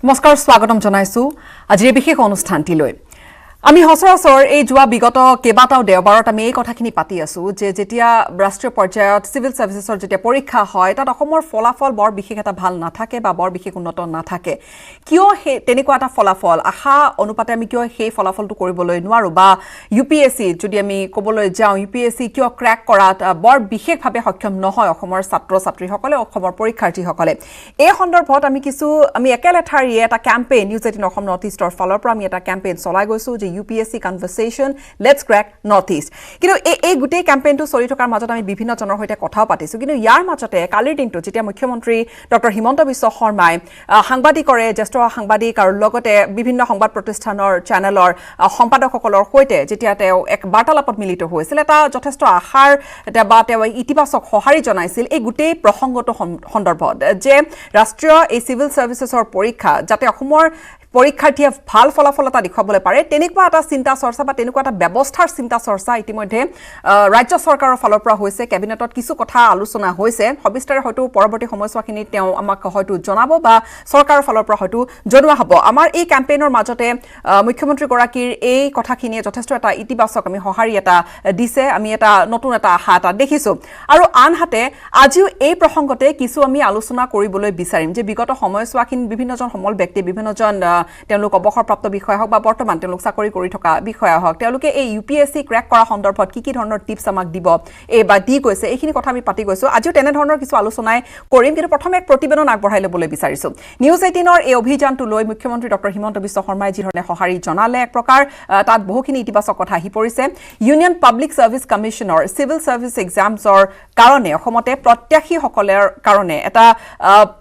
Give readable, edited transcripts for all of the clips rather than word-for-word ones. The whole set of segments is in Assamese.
নমস্কাৰ স্বাগতম জনাইছো আজিৰ বিশেষ অনুষ্ঠানটিলৈ আমি সচৰাচৰ এই যোৱা বিগত কেবাটাও দেওবাৰত আমি এই কথাখিনি পাতি আছো যে যেতিয়া ৰাষ্ট্ৰীয় পৰ্যায়ত সিভিল সাৰ্ভিসেছৰ যেতিয়া পৰীক্ষা হয় তাত অসমৰ ফলাফল বৰ বিশেষ এটা ভাল নাথাকে বা বৰ বিশেষ উন্নত নাথাকে কিয় তেনেকুৱা এটা ফলাফল আশা অনুপাতে আমি কিয় সেই ফলাফলটো কৰিবলৈ নোৱাৰো বা ইউপিএসসি যদি আমি ক'বলৈ যাওঁ ইউপিএসসি কিয় ক্ৰ্যাক কৰাত বৰ বিশেষভাৱে সক্ষম নহয় অসমৰ ছাত্ৰ ছাত্ৰীসকলে অসমৰ পৰীক্ষাৰ্থীসকলে এই সন্দৰ্ভত আমি একেলেঠাৰিয়ে এটা কেম্পেইন নিউজ 18 অসম নৰ্থ ইষ্টৰ ফালৰ পৰা আমি এটা কেম্পেইন চলাই গৈছো UPSC conversation let's crack northeast কিন্তু এই গুটেই ক্যাম্পেইনটো চলি থকাৰ মাজত আমি বিভিন্ন জনৰ হৈতে কথাও পাতিছো কিন্তু ইয়াৰ মাজতে কালিৰ দিনটো যেতিয়া মুখ্যমন্ত্ৰী ডক্টৰ হিমন্ত বিশ্ব শৰ্মাই সাংবাদিকৰে জ্যেষ্ঠ সাংবাদিক আৰু লগতে বিভিন্ন সংবাদ প্ৰতিষ্ঠানৰ চেনেলৰ সম্পাদকসকলৰ হৈতে যেতিয়া তেওঁ এক বাৰ্তালাপত মিলিত হৈছিল এটা যথেষ্ট আশাৰ বা তেওঁ ইতিবাচক সঁহাৰি জনাইছিল এই গুটেই প্ৰসংগটো সন্দৰ্ভত যে ৰাষ্ট্ৰীয় এই সিভিল সাৰ্ভিসেছৰ পৰীক্ষা যাতে অসমৰ পৰীক্ষাৰ্থীয়ে ভাল ফলাফল এটা দেখুৱাবলৈ পাৰে তেনেকুৱা এটা চিন্তা চৰ্চা বা তেনেকুৱা এটা ব্যৱস্থাৰ চিন্তা চৰ্চা ইতিমধ্যে ৰাজ্য চৰকাৰৰ ফালৰ পৰা হৈছে কেবিনেটত কিছু কথা আলোচনা হৈছে সবিস্তাৰে হয়তো পৰৱৰ্তী সময়ছোৱাখিনি তেওঁ আমাক হয়তো জনাব বা চৰকাৰৰ ফালৰ পৰা হয়তো জনোৱা হ'ব আমাৰ এই কেম্পেইনৰ মাজতে মুখ্যমন্ত্ৰী গৰাকীৰ এই কথাখিনিয়ে যথেষ্ট এটা ইতিবাচক আমি সঁহাৰি এটা দিছে আমি এটা নতুন এটা আশা এটা দেখিছো আৰু আনহাতে আজিও এই প্ৰসংগতে কিছু আমি আলোচনা কৰিবলৈ বিচাৰিম যে বিগত সময়ছোৱাখিনি বিভিন্নজন সমল ব্যক্তি বিভিন্নজন তেওঁলোক অৱসৰপ্ৰাপ্ত বিষয়া হওক বা বৰ্তমান তেওঁলোক চাকৰি কৰি থকা বিষয়া হওক তেওঁলোকে এই ইউপিএসসি ক্ৰ্যাক কৰা সন্দৰ্ভত কি ধৰণৰ টিপছ আমাক দিব বা দি গৈছে এইখিনি কথা আমি পাতি গৈছো আজিও তেনে ধৰণৰ কিছু আলোচনাই কৰিম কিন্তু প্ৰথমে এক প্ৰতিবেদন আগবঢ়াই ল'বলৈ বিচাৰিছো নিউজ 18ৰ এই অভিযানটো লৈ মুখ্যমন্ত্ৰী ডক্টৰ হিমন্ত বিশ্ব শৰ্মাই যি ধৰণে সঁহাৰি জনালে এক প্ৰকাৰ তাত বহুখিনি ইতিবাচক কথা আহি পৰিছে ইউনিয়ন পাব্লিক সাৰ্ভিস কমিশনৰ সিভিল সাৰ্ভিস এক্সামছৰ কাৰণে অসমতে প্ৰত্যাশীসকলৰ কাৰণে এটা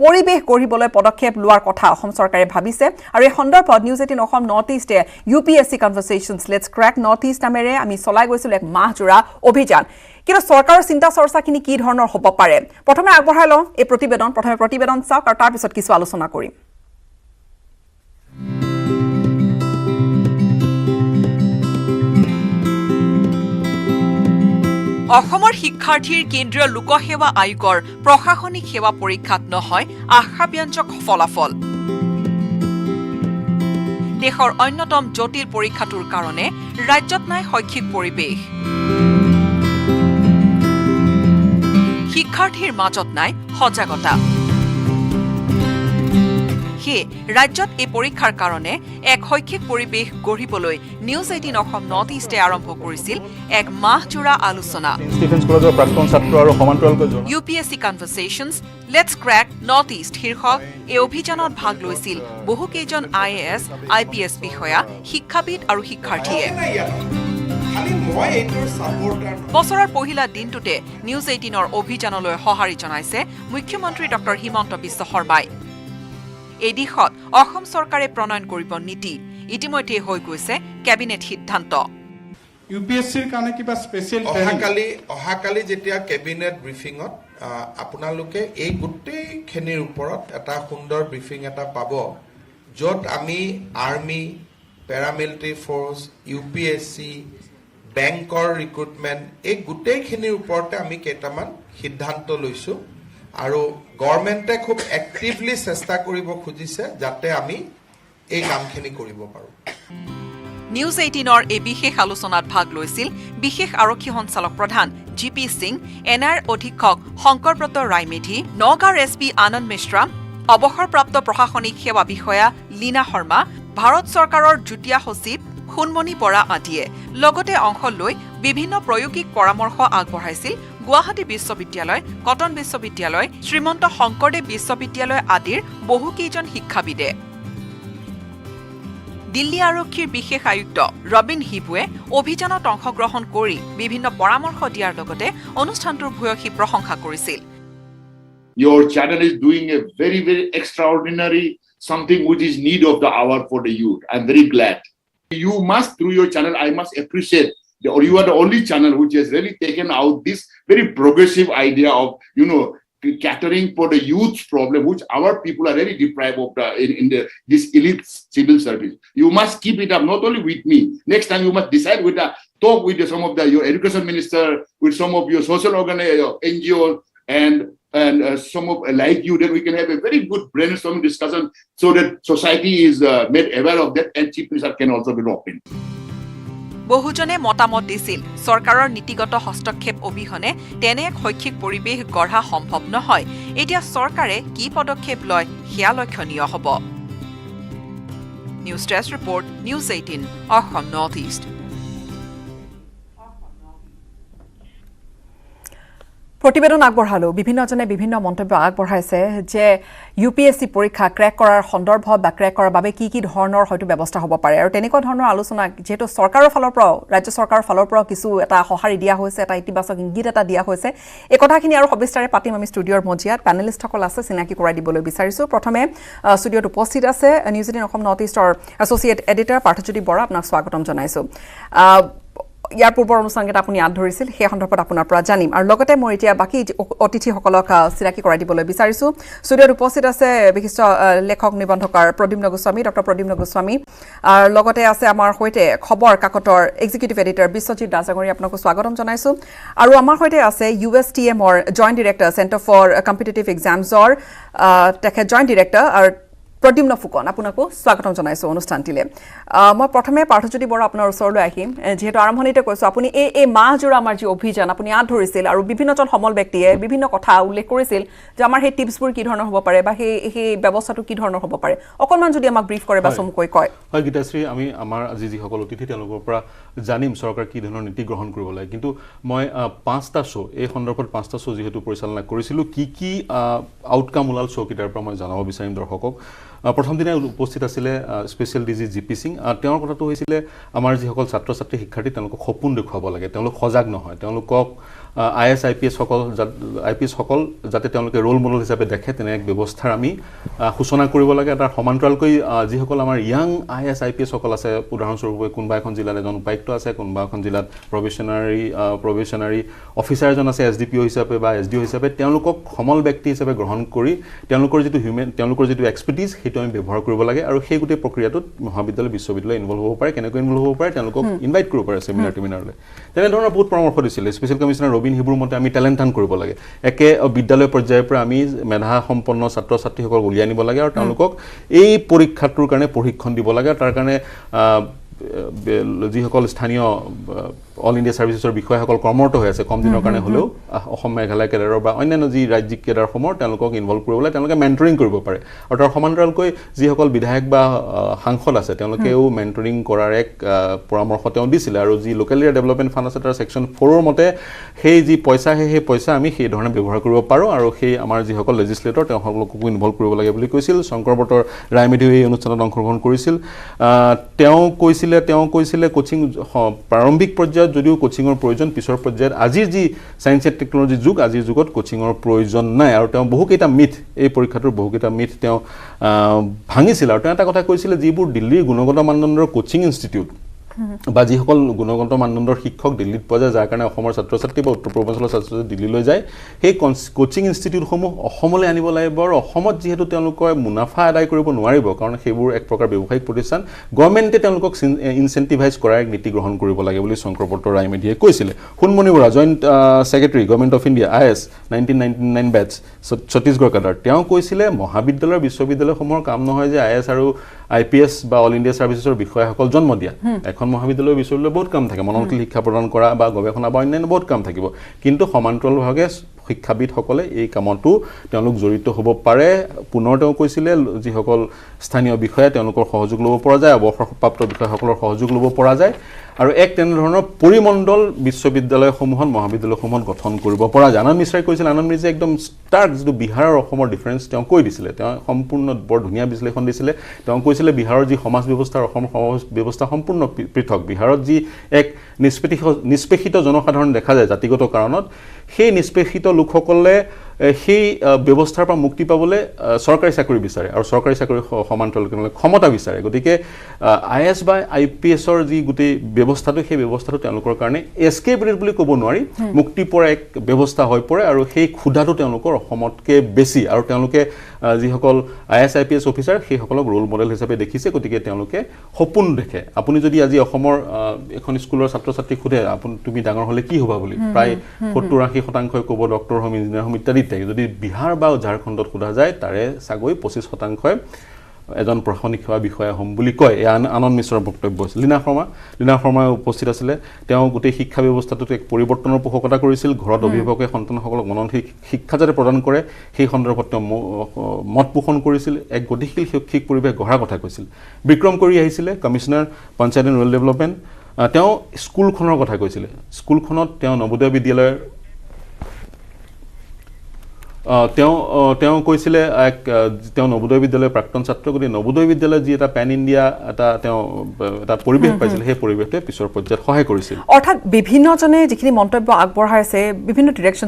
পৰিৱেশ গঢ়িবলৈ পদক্ষেপ লোৱাৰ কথা অসম চৰকাৰে ভাবিছে আৰু এই সন্দৰ্ভত নিউজ 18 অসম নৰ্থ ইষ্টে ইউপিএসসি কনভাৰসেশনছ লেটস ক্ৰ্যাক নৰ্থ ইষ্ট নামেৰে আমি চলাই গৈছিল এক মাহজোৰা অভিযান কিন্তু চৰকাৰৰ চিন্তা চৰ্চাখিনি কি ধৰণৰ হ'ব পাৰে প্ৰথমে আগবঢ়াই লওঁ এই প্ৰতিবেদন চাওক আৰু তাৰ পিছত কিছু আলোচনা কৰিম অসমৰ শিক্ষাৰ্থীৰ কেন্দ্ৰীয় লোকসেৱা আয়োগৰ প্ৰশাসনিক সেৱা পৰীক্ষাত নহয় আশাব্যঞ্জক ফলাফল দেশৰ অন্যতম জটিল পৰীক্ষাটোৰ কাৰণে ৰাজ্যত নাই শৈক্ষিক পৰিৱেশ শিক্ষাৰ্থীৰ মাজত নাই সজাগতা সেয়ে ৰাজ্যত এই পৰীক্ষাৰ কাৰণে এক শৈক্ষিক পৰিৱেশ গঢ়িবলৈ নিউজ 18 অসম নৰ্থ ইষ্টে আৰম্ভ কৰিছিল এক মাহজোৰা আলোচনা ইউপিএসসি কনভাৰসেশনছ লেটস ক্ৰ্যাক নৰ্থ ইষ্ট শীৰ্ষক এই অভিযানত ভাগ লৈছিল বহুকেইজন IAS IPS বিষয়া শিক্ষাবিদ আৰু শিক্ষাৰ্থীয়ে বছৰৰ পহিলা দিনটোতে নিউজ 18ৰ অভিযানলৈ সঁহাৰি জনাইছে মুখ্যমন্ত্ৰী ডক্টৰ হিমন্ত বিশ্ব শৰ্মাই এই দিশত অসম চৰকাৰে প্ৰণয়ন কৰিব নীতি ইতিমধ্যে হৈ গৈছে কেবিনেট সিদ্ধান্ত ইউপিএসসিৰ কাৰণে কিবা স্পেশাল অহাকালি যেতিয়া কেবিনেট ব্ৰিফিঙত আপোনালোকে এই গোটেইখিনিৰ ওপৰত এটা সুন্দৰ ব্ৰিফিং এটা পাব য'ত আমি আৰ্মি পেৰামিলিটাৰী ফ'ৰ্চ ইউপিএসসি বেংকৰ ৰিক্ৰুটমেণ্ট এই গোটেইখিনিৰ ওপৰতে আমি কেইটামান সিদ্ধান্ত লৈছো আৰু গভৰ্ণমেণ্টে খুব এক্টিভলি চেষ্টা কৰিব খুজিছে যাতে আমি এই কামখিনি কৰিব পাৰো নিউজ 18ৰ এই বিশেষ আলোচনাত ভাগ লৈছিল বিশেষ আৰক্ষী সঞ্চালক প্ৰধান জিপি সিং এনআৰ অধীক্ষক শংকৰব্ৰত ৰায়মেধি নগাঁৱৰ এছপি আনন্দ মিশ্ৰা অৱসৰপ্ৰাপ্ত প্ৰশাসনিক সেৱা বিষয়া লীনা শৰ্মা ভাৰত চৰকাৰৰ যুটীয়া সচিব খুনমণি বৰা আদিয়ে লগতে অংশ লৈ বিভিন্ন প্ৰায়োগিক পৰামৰ্শ আগবঢ়াইছিল গুৱাহাটী বিশ্ববিদ্যালয় কটন বিশ্ববিদ্যালয় শ্ৰীমন্ত শংকৰদেৱ বিশ্ববিদ্যালয় আদিৰ বহুকেইজন শিক্ষাবিদে দিল্লী আৰক্ষীৰ বিশেষ আয়ুক্ত ৰবিন হিবুৱে অভিযানত অংশগ্ৰহণ কৰি বিভিন্ন পৰামৰ্শ দিয়াৰ লগতে অনুষ্ঠানটোৰ ভূয়সী প্ৰশংসা কৰিছিল Your channel is doing a very, very extraordinary something which is need of the hour for the youth. I'm very glad. You must, through your channel, I must appreciate, or you are the only channel which has really taken out this very progressive idea of, catering for the youth's problem, which our people are very deprived of this elite civil service. You must keep it up, not only with me. Next time you must decide talk with some of your education minister, with some of your social NGOs, and and some of like you, then we can have a very good brainstorming discussion so that society is made aware of that and chief minister can also be roped in. বহুজনে মতামত দিছিল চৰকাৰৰ নীতিগত হস্তক্ষেপ অবিহনে তেনে এক শৈক্ষিক পৰিৱেশ গঢ়া সম্ভৱ নহয় এতিয়া চৰকাৰে কি পদক্ষেপ লয় সেয়া লক্ষণীয় হ'ব news desk report news 18 Assam north east প্ৰতিবেদন আগবঢ়ালো বিভিন্নজনে বিভিন্ন মন্তব্য আগবঢ়াইছে যে ইউপিএসসি পৰীক্ষা ক্ৰেক কৰাৰ সন্দৰ্ভত বা ক্ৰেক কৰাৰ বাবে কি ধৰণৰ হয়তো ব্যৱস্থা হ'ব পাৰে আৰু তেনেকুৱা ধৰণৰ আলোচনা যেহেতু চৰকাৰৰ ফালৰ পৰা ৰাজ্য চৰকাৰৰ ফালৰ পৰা কিছু এটা সঁহাৰি দিয়া হৈছে এটা ইতিবাচক ইংগিত এটা দিয়া হৈছে এই কথাখিনি আৰু সবিস্তাৰে পাতিম আমি ষ্টুডিঅ'ৰ মজিয়াত পেনেলিষ্টসকল আছে চিনাকি কৰাই দিবলৈ বিচাৰিছোঁ প্ৰথমে ষ্টুডিঅ'ত উপস্থিত আছে নিউজ 18 অসম নৰ্থ ইষ্টৰ এছ'চিয়েট এডিটৰ পাৰ্থজ্যোতি বৰা আপোনাক স্বাগতম জনাইছোঁ ইয়াৰ পূৰ্বৰ অনুষ্ঠানকেইটা আপুনি আঁত ধৰিছিল সেই সন্দৰ্ভত আপোনাৰ পৰা জানিম আৰু লগতে মই এতিয়া বাকী অতিথিসকলক চিনাকি কৰাই দিবলৈ বিচাৰিছোঁ ষ্টুডিঅ'ত উপস্থিত আছে বিশিষ্ট লেখক নিবন্ধকাৰ প্ৰদ্যুম্ন গোস্বামী ডক্টৰ প্ৰদ্যুম্ন গোস্বামী আৰু লগতে আছে আমাৰ সৈতে খবৰ কাকতৰ এক্সিকিউটিভ এডিটৰ বিশ্বজিৎ দাসগৰী আপোনাকো স্বাগতম জনাইছোঁ আৰু আমাৰ সৈতে আছে USTMৰ joint director center for competitive এক্সামছৰ তেখেত জইণ্ট ডিৰেক্টৰ আৰু প্ৰদ্যুম্ন ফুকন আপোনাকো স্বাগতম জনাইছোঁ অনুষ্ঠানটিলে মই প্ৰথমে পাৰ্থজ্যোতি বৰা আপোনাৰ ওচৰলৈ আহিম যেহেতু আৰম্ভণিতে কৈছোঁ আপুনি এই মাহজোৰা আমাৰ যি অভিযান আপুনি আঁত ধৰিছিল আৰু বিভিন্নজন সমল ব্যক্তিয়ে বিভিন্ন কথা উল্লেখ কৰিছিল যে আমাৰ সেই টিপছবোৰ কি ধৰণৰ হ'ব পাৰে বা সেই ব্যৱস্থাটো কি ধৰণৰ হ'ব পাৰে অকণমান যদি আমাক ব্ৰিফ কৰে বা চমুকৈ কয় হয় গীতাশ্ৰী আমি আমাৰ আজি যিসকল অতিথি তেওঁলোকৰ পৰা জানিম চৰকাৰ কি ধৰণৰ নীতি গ্ৰহণ কৰিব লাগে কিন্তু মই 5টা শ্ব' এই সন্দৰ্ভত 5টা শ্ব' যিহেতু পৰিচালনা কৰিছিলোঁ কি আউটকাম ওলাল শ্ব'কেইটাৰ পৰা মই জনাব বিচাৰিম দৰ্শকক প্ৰথম দিনাই উপস্থিত আছিলে স্পেচিয়েল ডিজি জিপি সিং তেওঁৰ কথাটো হৈছিলে আমাৰ যিসকল ছাত্ৰ ছাত্ৰী শিক্ষাৰ্থী তেওঁলোকক সপোন দেখুৱাব লাগে তেওঁলোক সজাগ নহয় তেওঁলোকক IS IPS সকল যাতে তেওঁলোকে ৰোল মডেল হিচাপে দেখে তেনে এক ব্যৱস্থাৰ আমি সূচনা কৰিব লাগে তাৰ সমান্তৰালকৈ যিসকল আমাৰ ইয়াং IS IPS সকল আছে উদাহৰণস্বৰূপে কোনোবা এখন জিলাত এজন উপায়ুক্ত আছে কোনোবা এখন জিলাত প্ৰবেশনাৰী অফিচাৰ এজন আছে SDPO হিচাপে বা SDO হিচাপে তেওঁলোকক সমল ব্যক্তি হিচাপে গ্ৰহণ কৰি তেওঁলোকৰ যিটো এক্সপাৰ্টিজ সেইটো আমি ব্যৱহাৰ কৰিব লাগে আৰু সেই গোটেই প্ৰক্ৰিয়াটোত মহাবিদ্যালয় বিশ্ববিদ্যালয় ইনভলভ হ'ব পাৰে কেনেকৈ ইনভলভ হ'ব পাৰে তেওঁলোকক ইনভাইট কৰিব পাৰে চেমিনাৰলৈ তেনেধৰণৰ বহুত পৰামৰ্শ দিছিলে স্পেচিয়েল কমিশ্যনাৰ ৰবিন হিবুৰ মতে আমি টেলেণ্ট হাণ্ট কৰিব লাগে একে বিদ্যালয় পৰ্যায়ৰ পৰা আমি মেধা সম্পন্ন ছাত্ৰ ছাত্ৰীসকলক উলিয়াই আনিব লাগে আৰু তেওঁলোকক এই পৰীক্ষাটোৰ কাৰণে প্ৰশিক্ষণ দিব লাগে তাৰ কাৰণে যিসকল স্থানীয় অল ইণ্ডিয়া ছাৰ্ভিচেছৰ বিষয়াসকল কৰ্মৰত হৈ আছে কম দিনৰ কাৰণে হ'লেও অসম মেঘালয় কেডাৰৰ বা অন্যান্য যি ৰাজ্যিক কেডাৰসমূহৰ তেওঁলোকক ইনভলভ কৰিব লাগে তেওঁলোকে মেণ্টৰিং কৰিব পাৰে আৰু তাৰ সমান্তৰালকৈ যিসকল বিধায়ক বা সাংসদ আছে তেওঁলোকেও মেণ্টৰিং কৰাৰ এক পৰামৰ্শ তেওঁ দিছিলে আৰু যি লোকেল এৰিয়া ডেভেলপমেণ্ট ফাণ্ড আছে তাৰ ছেকশ্যন 4ৰ মতে সেই যি পইচা সেই পইচা আমি সেই ধৰণে ব্যৱহাৰ কৰিব পাৰোঁ আৰু সেই আমাৰ যিসকল লেজিছলেটৰ তেওঁলোককো ইনভলভ কৰিব লাগে বুলি কৈছিল শংকৰ বতৰ ৰায়মেধিও এই অনুষ্ঠানত অংশগ্ৰহণ কৰিছিল তেওঁ কৈছিলে কোচিং প্ৰাৰম্ভিক পৰ্যায়ত যদিও কোচিঙৰ প্ৰয়োজন পিছৰ পৰ্যায়ত আজিৰ যি সায়েন্স এণ্ড টেকনলজি যুগ আজিৰ যুগত কোচিঙৰ প্ৰয়োজন নাই আৰু তেওঁ বহুকেইটা মিথ এই পৰীক্ষাটোৰ বহুকেইটা মিথ তেওঁ ভাঙিছিল আৰু তেওঁ এটা কথা কৈছিলে যিবোৰ দিল্লীৰ গুণগত মানদণ্ডৰ কোচিং ইনষ্টিটিউট বা যিসকল গুণগত মানদণ্ডৰ শিক্ষক দিল্লীত পোৱা যায় যাৰ কাৰণে অসমৰ ছাত্ৰ ছাত্ৰী বা উত্তৰ পূৰ্বাঞ্চলৰ ছাত্ৰ ছাত্ৰী দিল্লীলৈ যায় সেই কোচিং ইনষ্টিটিউটসমূহ অসমলৈ আনিব লাগিব আৰু অসমত যিহেতু তেওঁলোকে মুনাফা আদায় কৰিব নোৱাৰিব কাৰণ সেইবোৰ এক প্ৰকাৰ ব্যৱসায়িক প্ৰতিষ্ঠান গভৰ্ণমেণ্টে তেওঁলোকক ইনচেণ্টিভাইজ কৰাৰ এক নীতি গ্ৰহণ কৰিব লাগে বুলি শংকৰ বতৰ ৰায়মেধিয়ে কৈছিলে Sonmoni Bora joint secretary government of India IS 1999 batch Chhattisgarh cadre তেওঁ কৈছিলে মহাবিদ্যালয় বিশ্ববিদ্যালয়সমূহৰ কাম নহয় যে IS আৰু IPS বা অল ইণ্ডিয়া ছাৰ্ভিচেছৰ বিষয়াসকল জন্ম দিয়া এখন মহাবিদ্যালয় বিশ্ববিদ্যালয় বহুত কাম থাকে মননশীল শিক্ষা প্ৰদান কৰা বা গৱেষণা বা অন্যান্য বহুত কাম থাকিব কিন্তু সমান্তৰালভাৱে শিক্ষাবিদসকলে এই কামতো তেওঁলোক জড়িত হ'ব পাৰে পুনৰ তেওঁ কৈছিলে যিসকল স্থানীয় বিষয়া তেওঁলোকৰ সহযোগ ল'ব পৰা যায় অৱসৰপ্ৰাপ্ত বিষয়াসকলৰ সহযোগ ল'ব পৰা যায় আৰু এক তেনেধৰণৰ পৰিমণ্ডল বিশ্ববিদ্যালয়সমূহত মহাবিদ্যালয়সমূহত গঠন কৰিব পৰা যায় আনন্দ মিশ্ৰাই কৈছিল আনন্দ মিশ্ৰাই একদম ষ্টাৰ্ট যিটো বিহাৰ আৰু অসমৰ ডিফাৰেঞ্চ তেওঁ কৈ দিছিলে তেওঁ সম্পূৰ্ণ বৰ ধুনীয়া বিশ্লেষণ দিছিলে তেওঁ কৈছিলে বিহাৰৰ যি সমাজ ব্যৱস্থা আৰু অসমৰ সমাজ ব্যৱস্থা সম্পূৰ্ণ পৃথক বিহাৰত যি এক নিষ্পেষিত জনসাধাৰণ দেখা যায় জাতিগত কাৰণত সেই নিষ্পেষিত লোকসকলে সেই ব্যৱস্থাৰ পৰা মুক্তি পাবলৈ চৰকাৰী চাকৰি বিচাৰে আৰু চৰকাৰী চাকৰি সমান্তৰালকৈ ক্ষমতা বিচাৰে গতিকে IS বা IPSৰ যি গোটেই ব্যৱস্থাটো সেই ব্যৱস্থাটো তেওঁলোকৰ কাৰণে এস্কেপ ৰেট বুলি ক'ব নোৱাৰি মুক্তি পৰা এক ব্যৱস্থা হৈ পৰে আৰু সেই ক্ষুধাটো তেওঁলোকৰ অসমতকৈ বেছি আৰু তেওঁলোকে যিসকল IS IPS অফিচাৰ সেইসকলক ৰোল মডেল হিচাপে দেখিছে গতিকে তেওঁলোকে সপোন দেখে আপুনি যদি আজি অসমৰ এখন স্কুলৰ ছাত্ৰ ছাত্ৰীক সোধে তুমি ডাঙৰ হ'লে কি হ'বা বুলি প্ৰায় 70-80% ক'ব ডক্টৰ হ'ম ইঞ্জিনিয়াৰ হ'ম ইত্যাদি পৰিত্যাগী যদি বিহাৰ বা ঝাৰখণ্ডত সোধা যায় তাৰে চাগৈ 25% এজন প্ৰশাসনিক সেৱা বিষয়া হ'ম বুলি কয় এই আনন্দ মিশ্ৰৰ বক্তব্য আছিল লীনা শৰ্মা উপস্থিত আছিলে তেওঁ গোটেই শিক্ষা ব্যৱস্থাটোত এক পৰিৱৰ্তনৰ পোষকতা কৰিছিল ঘৰত অভিভাৱকে সন্তানসকলক মনন শিক্ষা যাতে প্ৰদান কৰে সেই সন্দৰ্ভত তেওঁ মত পোষণ কৰিছিল এক গতিশীল শৈক্ষিক পৰিৱেশ গঢ়াৰ কথা কৈছিল বিক্ৰম কৰি আহিছিলে commissioner panchayat and rural development তেওঁ স্কুলখনৰ কথা কৈছিলে স্কুলখনত তেওঁ নৱোদয় বিদ্যালয়ৰ তেওঁ কৈছিলে তেওঁ নৱোদয় বিদ্যালয়ৰ প্ৰাক্তন ছাত্ৰ গতিকে নৱোদয় বিদ্যালয়ত যি এটা পেন ইণ্ডিয়া এটা পৰিৱেশ পাইছিল সেই পৰিৱেশটোৱে পিছৰ পৰ্যায়ত সহায় কৰিছিল অৰ্থাৎ বিভিন্নজনে যিখিনি মন্তব্য আগবঢ়াইছে বিভিন্ন ডিৰেকশ্যন